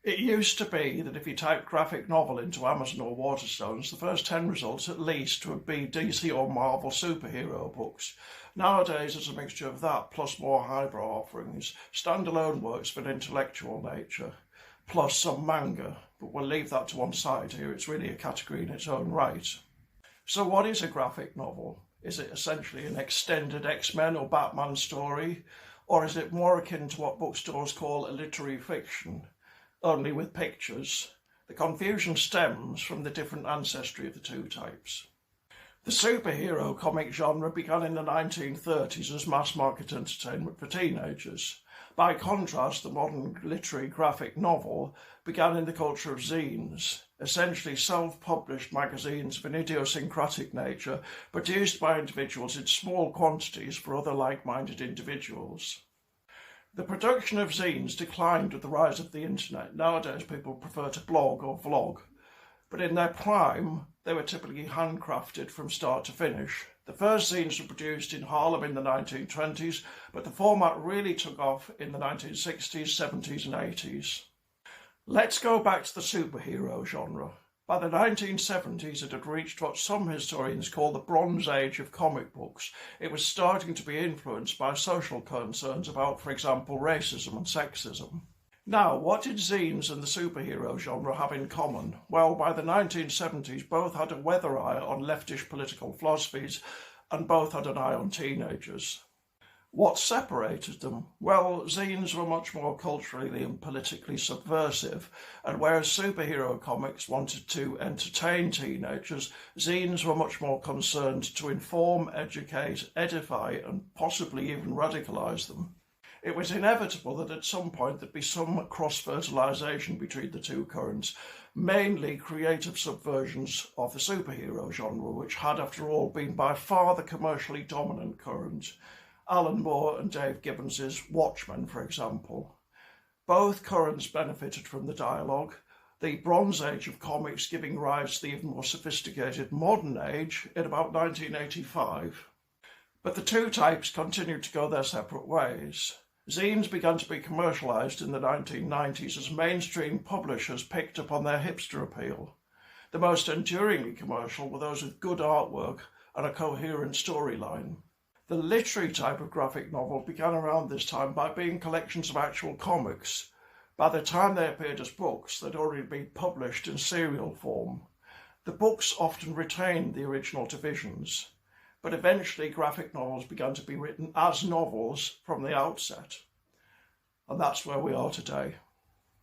It used to be that if you typed graphic novel into Amazon or Waterstones, the first 10 results at least would be DC or Marvel superhero books. Nowadays, it's a mixture of that plus more highbrow offerings, standalone works of an intellectual nature, plus some manga, but we'll leave that to one side here. It's really a category in its own right. So what is a graphic novel? Is it essentially an extended X-Men or Batman story? Or is it more akin to what bookstores call a literary fiction, only with pictures? The confusion stems from the different ancestry of the two types. The superhero comic genre began in the 1930s as mass-market entertainment for teenagers. By contrast, the modern literary graphic novel began in the culture of zines, essentially self-published magazines of an idiosyncratic nature produced by individuals in small quantities for other like-minded individuals. The production of zines declined with the rise of the internet. Nowadays, people prefer to blog or vlog, but in their prime, they were typically handcrafted from start to finish. The first zines were produced in Harlem in the 1920s, but the format really took off in the 1960s, 70s and 80s. Let's go back to the superhero genre. By the 1970s, it had reached what some historians call the Bronze Age of comic books. It was starting to be influenced by social concerns about, for example, racism and sexism. Now, what did zines and the superhero genre have in common? Well, by the 1970s, both had a weather eye on leftish political philosophies and both had an eye on teenagers. What separated them? Well, zines were much more culturally and politically subversive, and whereas superhero comics wanted to entertain teenagers, zines were much more concerned to inform, educate, edify, and possibly even radicalise them. It was inevitable that at some point there'd be some cross-fertilisation between the two currents, mainly creative subversions of the superhero genre, which had, after all, been by far the commercially dominant current. Alan Moore and Dave Gibbons' Watchmen, for example. Both currents benefited from the dialogue, the Bronze Age of comics giving rise to the even more sophisticated modern age in about 1985. But the two types continued to go their separate ways. Zines began to be commercialised in the 1990s as mainstream publishers picked up on their hipster appeal. The most enduringly commercial were those with good artwork and a coherent storyline. The literary type of graphic novel began around this time by being collections of actual comics. By the time they appeared as books, they'd already been published in serial form. The books often retained the original divisions, but eventually graphic novels began to be written as novels from the outset. And that's where we are today.